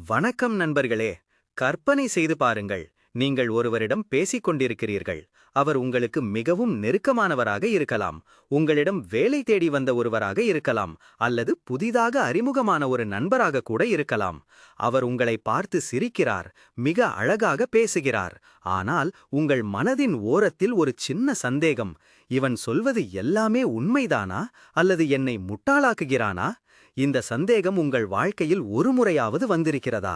வணக்கம் நண்பர்களே. கற்பனை செய்து பாருங்கள், நீங்கள் ஒருவரிடம் பேசிக் கொண்டிருக்கிறீர்கள். அவர் உங்களுக்கு மிகவும் நெருக்கமானவராக இருக்கலாம், உங்களிடம் வேலை தேடி வந்த ஒருவராக இருக்கலாம், அல்லது புதிதாக அறிமுகமான ஒரு நண்பராக கூட இருக்கலாம். அவர் உங்களை பார்த்து சிரிக்கிறார், மிக அழகாக பேசுகிறார். ஆனால் உங்கள் மனதின் ஓரத்தில் ஒரு சின்ன சந்தேகம். இவன் சொல்வது எல்லாமே உண்மைதானா, அல்லது என்னை முட்டாளாக்குகிறானா? இந்த சந்தேகம் உங்கள் வாழ்க்கையில் ஒரு முறையாவது வந்திருக்கிறதா?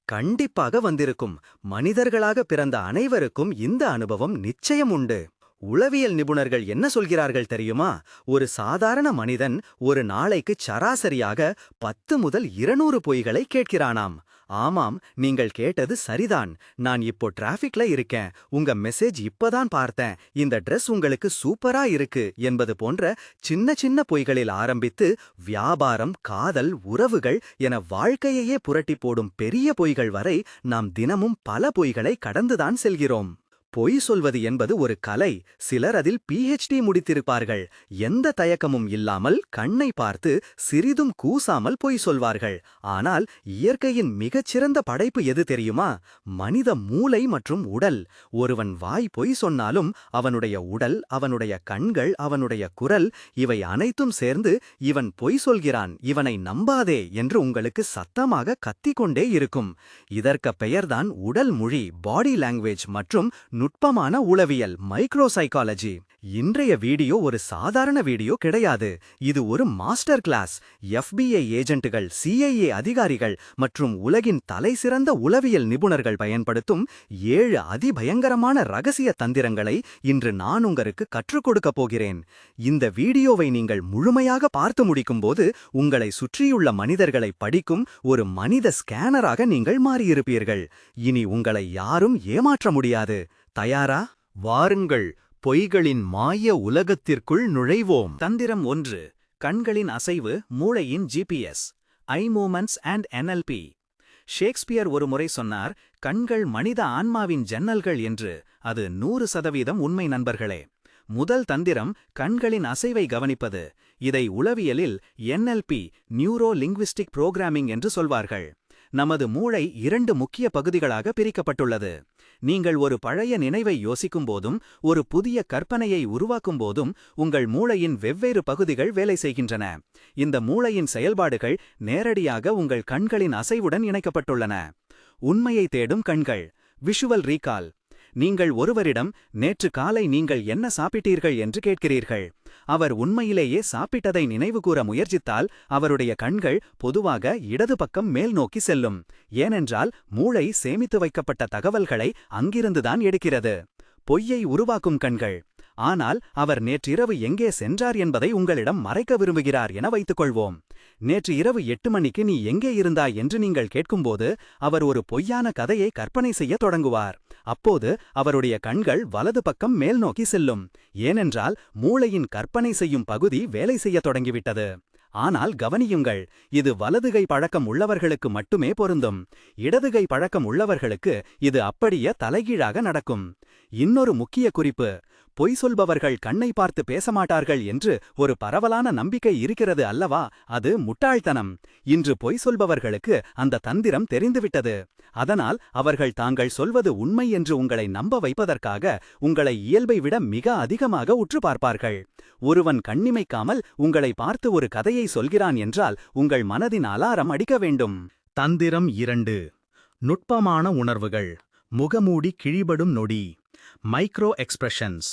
கண்டிப்பாக வந்திருக்கும். மனிதர்களாக பிறந்த அனைவருக்கும் இந்த அனுபவம் நிச்சயம் உண்டு. உளவியல் நிபுணர்கள் என்ன சொல்கிறார்கள் தெரியுமா? ஒரு சாதாரண மனிதன் ஒரு நாளைக்கு சராசரியாக 10 முதல் 200 பொய்களை கேட்கிறானாம். ஆமாம், நீங்கள் கேட்டது சரிதான். நான் இப்போ டிராஃபிக்ல இருக்கேன், உங்க மெசேஜ் இப்பதான் பார்த்தேன், இந்த ட்ரெஸ் உங்களுக்கு சூப்பரா இருக்கு என்பது போன்ற சின்ன சின்ன பொய்களில் ஆரம்பித்து வியாபாரம், காதல், உறவுகள் என வாழ்க்கையையே புரட்டி போடும் பெரிய பொய்கள் வரை நாம் தினமும் பல பொய்களை கடந்துதான் செல்கிறோம். பொய் சொல்வது என்பது ஒரு கலை. சிலர் அதில் PhD முடித்திருப்பார்கள். எந்த தயக்கமும் இல்லாமல் கண்ணை பார்த்து சிறிதும் கூசாமல் பொய் சொல்வார்கள். ஆனால் இயற்கையின் மிகச்சிறந்த படைப்பு எது தெரியுமா? மனித மூளை மற்றும் உடல். ஒருவன் வாய் பொய் சொன்னாலும் அவனுடைய உடல், அவனுடைய கண்கள், அவனுடைய குரல், இவை அனைத்தும் சேர்ந்து இவன் பொய் சொல்கிறான், இவனை நம்பாதே என்று உங்களுக்கு சத்தமாக கத்திக்கொண்டே இருக்கும். இதற்கு பெயர்தான் உடல் மொழி, பாடி லாங்குவேஜ் மற்றும் நுட்பமான உளவியல், மைக்ரோ சைக்காலஜி. இன்றைய வீடியோ ஒரு சாதாரண வீடியோ கிடையாது. இது ஒரு மாஸ்டர் கிளாஸ். FBI ஏஜென்ட்டுகள், CIA அதிகாரிகள் மற்றும் உலகின் தலைசிறந்த உளவியல் நிபுணர்கள் பயன்படுத்தும் 7 அதிபயங்கரமான ரகசிய தந்திரங்களை இன்று நான் உங்களுக்கு கற்றுக் கொடுக்கப் போகிறேன். இந்த வீடியோவை நீங்கள் முழுமையாக பார்த்து முடிக்கும்போது உங்களை சுற்றியுள்ள மனிதர்களை படிக்கும் ஒரு மனித ஸ்கேனராக நீங்கள் மாறியிருப்பீர்கள். இனி உங்களை யாரும் ஏமாற்ற முடியாது. தயாரா? வாருங்கள், பொய்களின் மாய உலகத்திற்குள் நுழைவோம். தந்திரம் 1. கண்களின் அசைவு மூளையின் GPS. I moments and NLP. Shakespeare ஒரு முறை சொன்னார், கண்கள் மனித ஆன்மாவின் ஜன்னல்கள் என்று. அது 100% உண்மை நண்பர்களே. முதல் தந்திரம் கண்களின் அசைவை கவனிப்பது. இதை உளவியலில் NLP, நியூரோ லிங்குவிஸ்டிக் புரோகிராமிங் என்று சொல்வார்கள். நமது மூளை 2 முக்கிய பகுதிகளாக பிரிக்கப்பட்டுள்ளது. நீங்கள் ஒரு பழைய நினைவை யோசிக்கும் போதும் ஒரு புதிய கற்பனையை உருவாக்கும் போதும் உங்கள் மூளையின் வெவ்வேறு பகுதிகள் வேலை செய்கின்றன. இந்த மூளையின் செயல்பாடுகள் நேரடியாக உங்கள் கண்களின் அசைவுடன் இணைக்கப்பட்டுள்ளன. உண்மையை தேடும் கண்கள், விஷுவல் ரீகால். நீங்கள் ஒருவரிடம் நேற்று காலை நீங்கள் என்ன சாப்பிட்டீர்கள் என்று கேட்கிறீர்கள். அவர் உண்மையிலேயே சாப்பிட்டதை நினைவுகூர முயற்சித்தால் அவருடைய கண்கள் பொதுவாக இடது பக்கம் மேல் நோக்கி செல்லும். ஏனென்றால் மூளை சேமித்து வைக்கப்பட்ட தகவல்களை அங்கிருந்துதான் எடுக்கிறது. பொய்யை உருவாக்கும் கண்கள். ஆனால் அவர் நேற்றிரவு எங்கே சென்றார் என்பதை உங்களிடம் மறைக்க விரும்புகிறார் என வைத்துக்கொள்வோம். நேற்று இரவு 8 மணிக்கு நீ எங்கே இருந்தாய் என்று நீங்கள் கேட்கும்போது அவர் ஒரு பொய்யான கதையை கற்பனை செய்ய தொடங்குவார். அப்போது அவருடைய கண்கள் வலது பக்கம் மேல் நோக்கி செல்லும். ஏனென்றால் மூளையின் கற்பனை செய்யும் பகுதி வேலை செய்ய தொடங்கிவிட்டது. ஆனால் கவனியுங்கள், இது வலதுகை பழக்கம் உள்ளவர்களுக்கு மட்டுமே பொருந்தும். இடதுகை பழக்கம் உள்ளவர்களுக்கு இது அப்படியே தலைகீழாக நடக்கும். இன்னொரு முக்கிய குறிப்பு, பொய் சொல்பவர்கள் கண்ணை பார்த்து பேசமாட்டார்கள் என்று ஒரு பரவலான நம்பிக்கை இருக்கிறது அல்லவா? அது முட்டாள்தனம். இன்று பொய் சொல்பவர்களுக்கு அந்த தந்திரம் தெரிந்துவிட்டது. அதனால் அவர்கள் தாங்கள் சொல்வது உண்மை என்று உங்களை நம்ப வைப்பதற்காக உங்களை இயல்பை விட மிக அதிகமாக உற்று பார்ப்பார்கள். ஒருவன் கண்ணிமைக்காமல் உங்களை பார்த்து ஒரு கதையை சொல்கிறான் என்றால் உங்கள் மனதின் அலாரம் அடிக்க வேண்டும். தந்திரம் 2. நுட்பமான உணர்வுகள், முகமூடி கிழிபடும் நொடி, மைக்ரோ எக்ஸ்பிரஷன்ஸ்.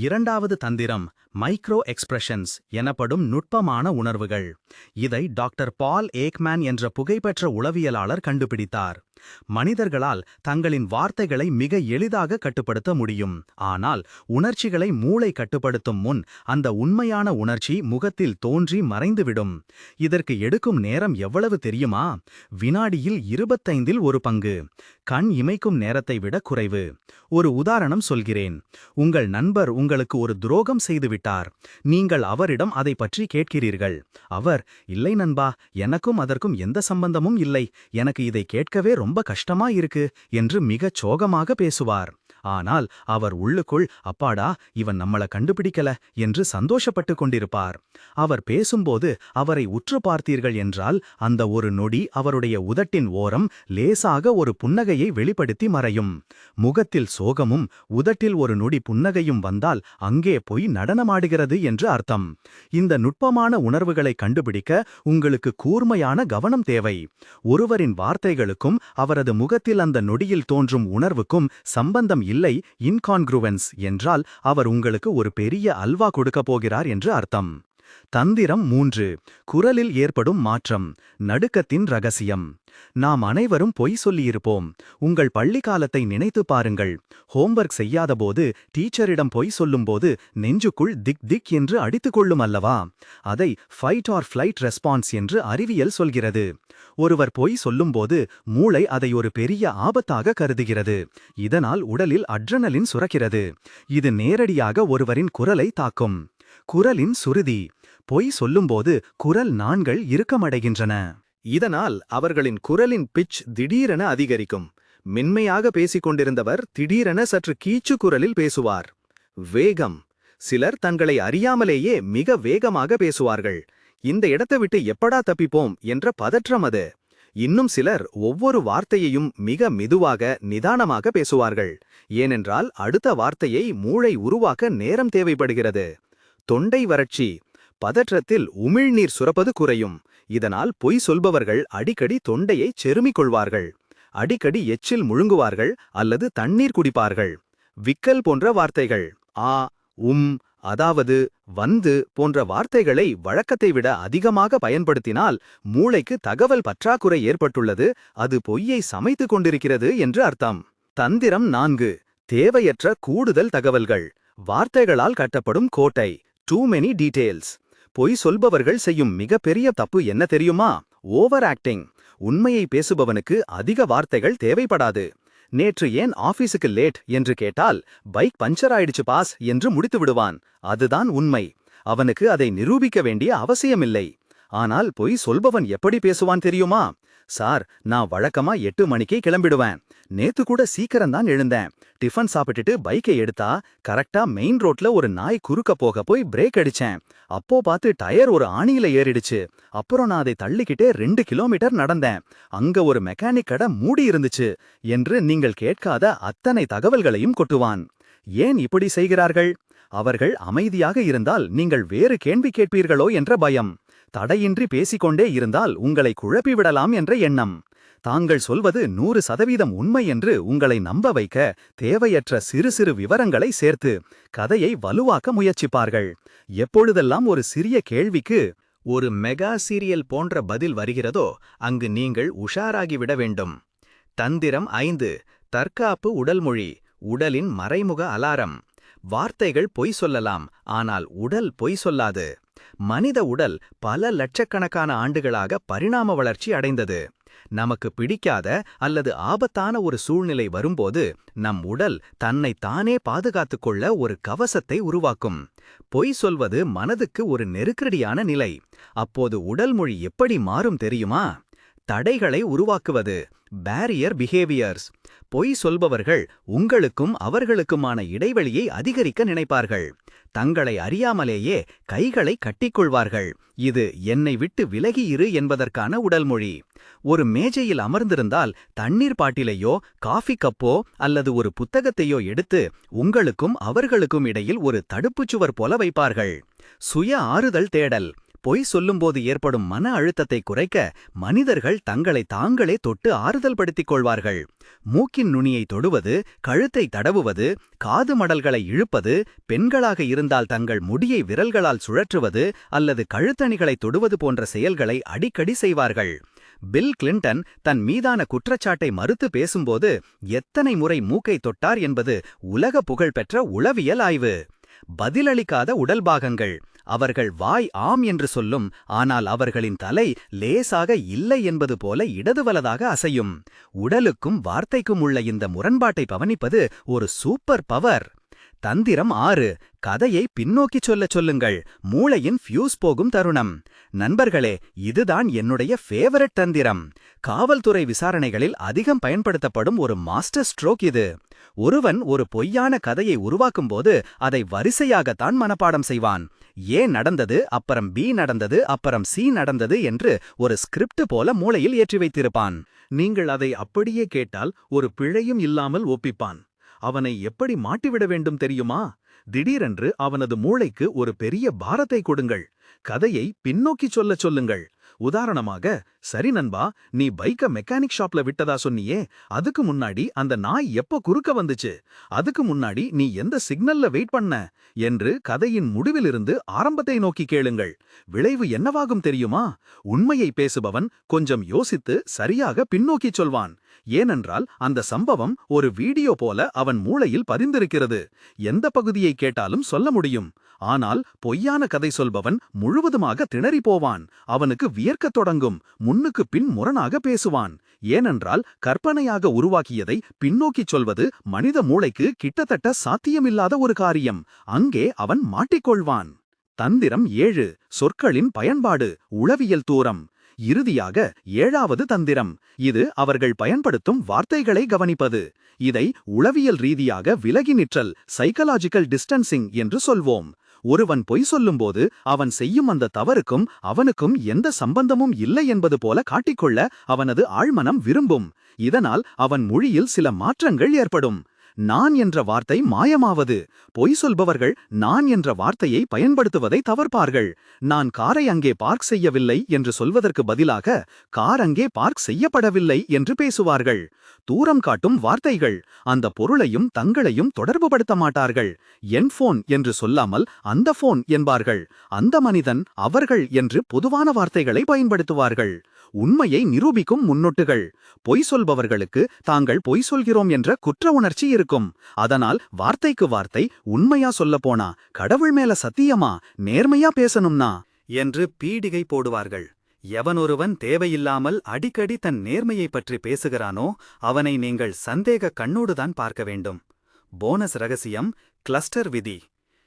இரண்டாவது தந்திரம் மைக்ரோ எக்ஸ்பிரஷன்ஸ் எனப்படும் நுட்பமான உணர்வுகள். இதை டாக்டர் பால் ஏக்மேன் என்ற புகைப்பெற்ற உளவியலாளர் கண்டுபிடித்தார். மனிதர்களால் தங்களின் வார்த்தைகளை மிக எளிதாக கட்டுப்படுத்த முடியும். ஆனால் உணர்ச்சிகளை மூளை கட்டுப்படுத்தும் முன் அந்த உண்மையான உணர்ச்சி முகத்தில் தோன்றி மறைந்துவிடும். இதற்கு எடுக்கும் நேரம் எவ்வளவு தெரியுமா? வினாடியில் 25 1 பங்கு. கண் இமைக்கும் நேரத்தை விட குறைவு. ஒரு உதாரணம் சொல்கிறேன். உங்கள் நண்பர் உங்களுக்கு ஒரு துரோகம் செய்துவிட்டார். நீங்கள் அவரிடம் அதை பற்றி கேட்கிறீர்கள். அவர், இல்லை நண்பா, எனக்கும் அதற்கும் எந்த சம்பந்தமும் இல்லை, எனக்கு இதை கேட்கவே ரொம்ப கஷ்டமா இருக்கு என்று மிகச் சோகமாக பேசுவார். ஆனால் அவர் உள்ளுக்குள், அப்பாடா, இவன் நம்மள கண்டுபிடிக்கல என்று சந்தோஷப்பட்டு கொண்டிருப்பார். அவர் பேசும்போது அவரை உற்று பார்த்தீர்கள் என்றால் அந்த ஒரு நொடி அவருடைய உதட்டின் ஓரம் லேசாக ஒரு புன்னகையை வெளிப்படுத்தி மறையும். முகத்தில் சோகமும் உதட்டில் ஒரு நொடி புன்னகையும் வந்தால் அங்கே போய் நடனமாடுகிறது என்று அர்த்தம். இந்த நுட்பமான உணர்வுகளை கண்டுபிடிக்க உங்களுக்கு கூர்மையான கவனம் தேவை. ஒருவரின் வார்த்தைகளுக்கும் அவரது முகத்தில் அந்த நொடியில் தோன்றும் உணர்வுக்கும் சம்பந்தம் இல்லை, இன்கான்க்ருவன்ஸ் என்றால் அவர் உங்களுக்கு ஒரு பெரிய அல்வா கொடுக்கப் போகிறார் என்று அர்த்தம். தந்திரம் 3. குரலில் ஏற்படும் மாற்றம். நடுக்கத்தின் ரகசியம். நாம் அனைவரும் பொய் சொல்லியிருப்போம். உங்கள் பள்ளி காலத்தை நினைத்து பாருங்கள். ஹோம்வொர்க் செய்யாதபோது டீச்சரிடம் பொய் சொல்லும்போது நெஞ்சுக்குள் திக் திக் என்று அடித்துக்கொள்ளும் அல்லவா? அதை ஃபைட் ஆர் ஃப்ளைட் ரெஸ்பான்ஸ் என்று அறிவியல் சொல்கிறது. ஒருவர் பொய் சொல்லும்போது மூளை அதை ஒரு பெரிய ஆபத்தாக கருதுகிறது. இதனால் உடலில் அட்ரினலின் சுரக்கிறது. இது நேரடியாக ஒருவரின் குரலை தாக்கும். குரலின் சுருதி. பொய் சொல்லும்போது குரல் நாண்கள் இறுக்கமடைகின்றன. இதனால் அவர்களின் குரலின் பிட்ச் திடீரென அதிகரிக்கும். மென்மையாக பேசிக் கொண்டிருந்தவர் திடீரென சற்று கீச்சு குரலில் பேசுவார். வேகம். சிலர் தங்களை அறியாமலேயே மிக வேகமாக பேசுவார்கள். இந்த இடத்தை விட்டு எப்படா தப்பிப்போம் என்ற பதற்றம் அது. இன்னும் சிலர் ஒவ்வொரு வார்த்தையையும் மிக மெதுவாக நிதானமாக பேசுவார்கள். ஏனென்றால் அடுத்த வார்த்தையை மூளை உருவாக்க நேரம் தேவைப்படுகிறது. தொண்டை வறட்சி. பதற்றத்தில் உமிழ்நீர் சுரப்பது குறையும். இதனால் பொய் சொல்பவர்கள் அடிக்கடி தொண்டையை செருமிக் கொள்வார்கள். அடிக்கடி எச்சில் முழுங்குவார்கள் அல்லது தண்ணீர் குடிப்பார்கள். விக்கல் போன்ற வார்த்தைகள், ஆ, அதாவது, வந்து போன்ற வார்த்தைகளை வழக்கத்தை விட அதிகமாக பயன்படுத்தினால் மூளைக்கு தகவல் பற்றாக்குறை ஏற்பட்டுள்ளது, அது பொய்யை சமைத்துக் கொண்டிருக்கிறது என்று அர்த்தம். தந்திரம் 4. தேவையற்ற கூடுதல் தகவல்கள். வார்த்தைகளால் கட்டப்படும் கோட்டை. Too many details. பொய் சொல்பவர்கள் செய்யும் மிகப்பெரிய தப்பு என்ன தெரியுமா? Over acting. உண்மையை பேசுபவனுக்கு அதிக வார்த்தைகள் தேவைப்படாது. நேற்று ஏன் ஆபீஸுக்கு லேட் என்று கேட்டால், பைக் பஞ்சர் ஆயிடுச்சு பாஸ் என்று முடித்து விடுவான். அதுதான் உண்மை. அவனுக்கு அதை நிரூபிக்க வேண்டிய அவசியமில்லை. ஆனால் பொய் சொல்பவன் எப்படி பேசுவான் தெரியுமா? சார், நான் வழக்கமா 8 மணிக்கே கிளம்பிடுவேன். நேத்து கூட சீக்கிரம்தான் எழுந்தேன். டிஃபன் சாப்பிட்டுட்டு பைக்கை எடுத்தா கரெக்டா மெயின் ரோட்ல ஒரு நாய் குறுக்க போக போய் பிரேக் அடிச்சேன். அப்போ பார்த்து டயர் ஒரு ஆணியில ஏறிடுச்சு. அப்புறம் நான் அதை தள்ளிக்கிட்டே 2 கிலோமீட்டர் நடந்தேன். அங்க ஒரு மெக்கானிக் கடை மூடி இருந்துச்சு என்று நீங்கள் கேட்காத அத்தனை தகவல்களையும் கொட்டுவான். ஏன் இப்படி செய்கிறார்கள்? அவர்கள் அமைதியாக இருந்தால் நீங்கள் வேறு கேள்வி கேட்பீர்களோ என்ற பயம். தடையின்றி பேசிக்கொண்டே இருந்தால் உங்களை குழப்பிவிடலாம் என்ற எண்ணம். தாங்கள் சொல்வது 100% உண்மை என்று உங்களை நம்ப வைக்க தேவையற்ற சிறு சிறு விவரங்களை சேர்த்து கதையை வலுவாக்க முயற்சிப்பார்கள். எப்பொழுதெல்லாம் ஒரு சிறிய கேள்விக்கு ஒரு மெகா சீரியல் போன்ற பதில் வருகிறதோ அங்கு நீங்கள் உஷாராகிவிட வேண்டும். தந்திரம் 5. தற்காப்பு உடல்மொழி. உடலின் மறைமுக அலாரம். வார்த்தைகள் பொய் சொல்லலாம், ஆனால் உடல் பொய் சொல்லாது. மனித உடல் பல லட்சக்கணக்கான ஆண்டுகளாக பரிணாம வளர்ச்சி அடைந்தது. நமக்கு பிடிக்காத அல்லது ஆபத்தான ஒரு சூழ்நிலை வரும்போது நம் உடல் தன்னை தானே பாதுகாத்துக் கொள்ள ஒரு கவசத்தை உருவாக்கும். பொய் சொல்வது மனதுக்கு ஒரு நெருக்கடியான நிலை. அப்போது உடல் மொழி எப்படி மாறும் தெரியுமா? தடைகளை உருவாக்குவது. Barrier behaviours. பொய் சொல்பவர்கள் உங்களுக்கும் அவர்களுக்குமான இடைவெளியை அதிகரிக்க நினைப்பார்கள். தங்களை அறியாமலேயே கைகளை கட்டிக்கொள்வார்கள். இது என்னை விட்டு விலகி இரு என்பதற்கான உடல்மொழி. ஒரு மேஜையில் அமர்ந்திருந்தால் தண்ணீர் பாட்டிலையோ காஃபி கப்போ அல்லது ஒரு புத்தகத்தையோ எடுத்து உங்களுக்கும் அவர்களுக்கும் இடையில் ஒரு தடுப்புச்சுவர் போல வைப்பார்கள். சுய ஆறுதல் தேடல். பொய் சொல்லும்போது ஏற்படும் மன அழுத்தத்தை குறைக்க மனிதர்கள் தங்களை தாங்களே தொட்டு ஆறுதல் படுத்திக் கொள்வார்கள். மூக்கின் நுனியை தொடுவது, கழுத்தை தடவுவது, காது மடல்களை இழுப்பது, பெண்களாக இருந்தால் தங்கள் முடியை விரல்களால் சுழற்றுவது அல்லது கழுத்தணிகளை தொடுவது போன்ற செயல்களை அடிக்கடி செய்வார்கள். பில் கிளின்டன் தன் மீதான குற்றச்சாட்டை மறுத்து பேசும்போது எத்தனை முறை மூக்கை தொட்டார் என்பது உலக புகழ்பெற்ற உளவியல் ஆய்வு. பதிலளிக்காத உடல் பாகங்கள். அவர்கள் வாய் ஆம் என்று சொல்லும், ஆனால் அவர்களின் தலை லேசாக இல்லை என்பது போல இடதுவலதாக அசையும். உடலுக்கும் வார்த்தைக்கும் உள்ள இந்த முரண்பாட்டை கவனிப்பது ஒரு சூப்பர் பவர். தந்திரம் 6. கதையை பின்னோக்கிச் சொல்லச் சொல்லுங்கள். மூளையின் ஃபியூஸ் போகும் தருணம். நண்பர்களே, இதுதான் என்னுடைய ஃபேவரட் தந்திரம். காவல்துறை விசாரணைகளில் அதிகம் பயன்படுத்தப்படும் ஒரு மாஸ்டர் ஸ்ட்ரோக் இது. ஒருவன் ஒரு பொய்யான கதையை உருவாக்கும்போது அதை வரிசையாகத்தான் மனப்பாடம் செய்வான். ஏ நடந்தது, அப்புறம் பி நடந்தது, அப்புறம் சி நடந்தது என்று ஒரு ஸ்கிரிப்ட் போல மூளையில் ஏற்றி வைத்திருப்பான். நீங்கள் அதை அப்படியே கேட்டால் ஒரு பிழையும் இல்லாமல் ஒப்பிப்பான். அவனை எப்படி மாட்டிவிட வேண்டும் தெரியுமா? திடீரென்று அவனது மூளைக்கு ஒரு பெரிய பாரத்தை கொடுங்கள். கதையை பின்னோக்கிச் சொல்லச் சொல்லுங்கள். உதாரணமாக, சரி நண்பா, நீ பைக்க மெக்கானிக் ஷாப்ல விட்டதா சொன்னியே, அதுக்கு முன்னாடி அந்த நாய் எப்ப குறுக்க வந்துச்சு, அதுக்கு முன்னாடி நீ எந்த சிக்னல்ல வெயிட் பண்ண என்று கதையின் முடிவிலிருந்து ஆரம்பத்தை நோக்கி கேளுங்கள். விளைவு என்னவாகும் தெரியுமா? உண்மையை பேசுபவன் கொஞ்சம் யோசித்து சரியாக பின்னோக்கிச் சொல்வான். ஏனென்றால் அந்த சம்பவம் ஒரு வீடியோ போல அவன் மூளையில் பதிந்திருக்கிறது. எந்த பகுதியை கேட்டாலும் சொல்ல முடியும். ஆனால் பொய்யான கதை சொல்பவன் முழுவதுமாக திணறி போவான். அவனுக்கு வியர்க்கத் தொடங்கும். முன்னுக்கு பின் முரணாக பேசுவான். ஏனென்றால் கற்பனையாக உருவாக்கியதை பின்னோக்கிச் சொல்வது மனித மூளைக்கு கிட்டத்தட்ட சாத்தியமில்லாத ஒரு காரியம். அங்கே அவன் மாட்டிக்கொள்வான். தந்திரம் 7. சொற்களின் பயன்பாடு, உளவியல் தூரம். இறுதியாக 7வது தந்திரம். இது அவர்கள் பயன்படுத்தும் வார்த்தைகளை கவனிப்பது. இதை உளவியல் ரீதியாக விலகி நிற்றல், சைக்கலாஜிக்கல் டிஸ்டன்சிங் என்று சொல்வோம். ஒருவன் பொய் சொல்லும்போது அவன் செய்யும் அந்த தவறுக்கும் அவனுக்கும் எந்த சம்பந்தமும் இல்லை என்பது போல காட்டிக்கொள்ள அவனது ஆழ்மனம் விரும்பும். இதனால் அவன் மொழியில் சில மாற்றங்கள் ஏற்படும். நான் என்ற வார்த்தை மாயமாவது. பொய் சொல்பவர்கள் நான் என்ற வார்த்தையை பயன்படுத்துவதை தவிர்ப்பார்கள். நான் காரை அங்கே பார்க் செய்யவில்லை என்று சொல்வதற்கு பதிலாக கார் அங்கே பார்க் செய்யப்படவில்லை என்று பேசுவார்கள். தூரம் காட்டும் வார்த்தைகள். அந்த பொருளையும் தங்களையும் தொடர்புபடுத்த மாட்டார்கள். என் போன் என்று சொல்லாமல் அந்த போன் என்பார்கள். அந்த மனிதன், அவர்கள் என்று பொதுவான வார்த்தைகளை பயன்படுத்துவார்கள். உண்மையை நிரூபிக்கும் முன்னொட்டுகள். பொய் சொல்பவர்களுக்கு தாங்கள் பொய் சொல்கிறோம் என்ற குற்ற உணர்ச்சி இருக்கும். அதனால் வார்த்தைக்கு வார்த்தை, உண்மையா சொல்லப்போனா, கடவுள் மேல சத்தியமா, நேர்மையா பேசணும்னா என்று பீடிகை போடுவார்கள். எவனொருவன் தேவையில்லாமல் அடிக்கடி தன் நேர்மையை பற்றி பேசுகிறானோ அவனை நீங்கள் சந்தேக கண்ணோடுதான் பார்க்க வேண்டும். போனஸ் ரகசியம், கிளஸ்டர் விதி.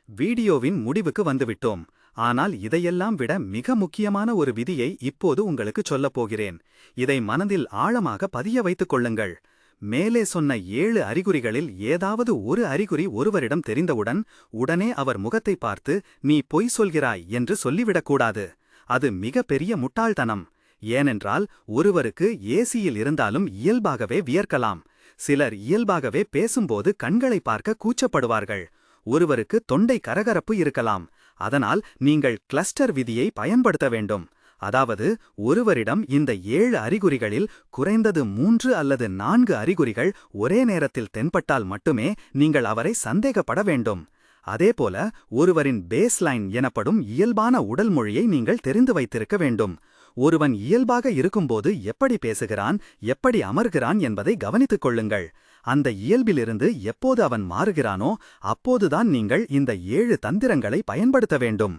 வீடியோவின் முடிவுக்கு வந்துவிட்டோம். ஆனால் இதையெல்லாம் விட மிக முக்கியமான ஒரு விதியை இப்போது உங்களுக்கு சொல்லப் போகிறேன். இதை மனதில் ஆழமாக பதிய வைத்துக் கொள்ளுங்கள். மேலே சொன்ன 7 அறிகுறிகளில் ஏதாவது ஒரு அறிகுறி ஒருவரிடம் தெரிந்தவுடன் உடனே அவர் முகத்தை பார்த்து நீ பொய் சொல்கிறாய் என்று சொல்லிவிடக்கூடாது. அது மிக பெரிய முட்டாள்தனம். ஏனென்றால் ஒருவருக்கு ஏசியில் இருந்தாலும் இயல்பாகவே வியர்க்கலாம். சிலர் இயல்பாகவே பேசும்போது கண்களை பார்க்க கூச்சப்படுவார்கள். ஒருவருக்கு தொண்டை கரகரப்பு இருக்கலாம். அதனால் நீங்கள் கிளஸ்டர் விதியை பயன்படுத்த வேண்டும். அதாவது ஒருவரிடம் இந்த 7 அறிகுறிகளில் குறைந்தது 3 அல்லது 4 அறிகுறிகள் ஒரே நேரத்தில் தென்பட்டால் மட்டுமே நீங்கள் அவரை சந்தேகப்பட வேண்டும். அதேபோல ஒருவரின் பேஸ்லைன் எனப்படும் இயல்பான உடல் மொழியை நீங்கள் தெரிந்து வைத்திருக்க வேண்டும். ஒருவன் இயல்பாக இருக்கும்போது எப்படி பேசுகிறான், எப்படி அமர்கிறான் என்பதை கவனித்துக் கொள்ளுங்கள். அந்த இயல்பிலிருந்து எப்போது அவன் மாறுகிறானோ அப்போதுதான் நீங்கள் இந்த 7 தந்திரங்களை பயன்படுத்த வேண்டும்.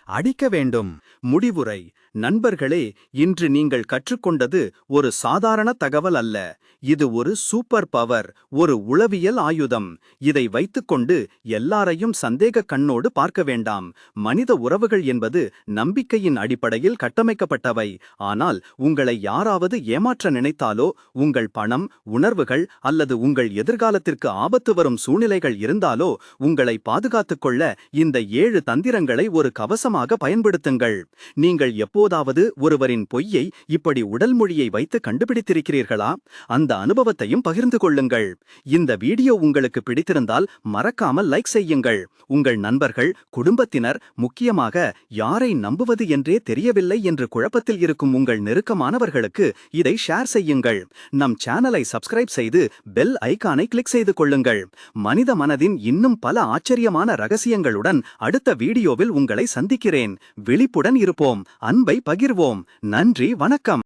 அடிக்க வேண்டும். முடிவுரை. நண்பர்களே, இன்று நீங்கள் கற்றுக்கொண்டது ஒரு சாதாரண தகவல் அல்ல. இது ஒரு சூப்பர் பவர், ஒரு உளவியல் ஆயுதம். இதை வைத்துக்கொண்டு எல்லாரையும் சந்தேக கண்ணோடு பார்க்க வேண்டாம். மனித உறவுகள் என்பது நம்பிக்கையின் அடிப்படையில் கட்டமைக்கப்பட்டவை. ஆனால் உங்களை யாராவது ஏமாற்ற நினைத்தாலோ, உங்கள் பணம், உணர்வுகள் அல்லது உங்கள் எதிர்காலத்திற்கு ஆபத்து வரும் சூழ்நிலைகள் இருந்தாலோ உங்களை பாதுகாத்துக் கொள்ள இந்த 7 தந்திரங்களை ஒரு கவசமாக பயன்படுத்துங்கள். நீங்கள் எப்போதாவது ஒருவரின் பொய்யை இப்படி உடல் மொழியை வைத்து கண்டுபிடித்திருக்கிறீர்களா? அந்த அனுபவத்தையும் பகிர்ந்து கொள்ளுங்கள். இந்த வீடியோ உங்களுக்கு பிடித்திருந்தால் மறக்காமல் லைக் செய்யுங்கள். உங்கள் நண்பர்கள், குடும்பத்தினர், முக்கியமாக யாரை நம்புவது என்றே தெரியவில்லை என்று குழப்பத்தில் இருக்கும் உங்கள் நெருக்கமானவர்களுக்கு இதை ஷேர் செய்யுங்கள். நம் சேனலை சப்ஸ்கிரைப் செய்து பெல் ஐகானை கிளிக் செய்து கொள்ளுங்கள். மனித மனதின் இன்னும் பல ஆச்சரியமான ரகசியங்களுடன் அடுத்த வீடியோவில் உங்களை சந்திக்கிறேன். விழிப்புடன் இருப்போம், அன்பை பகிர்வோம். நன்றி, வணக்கம்.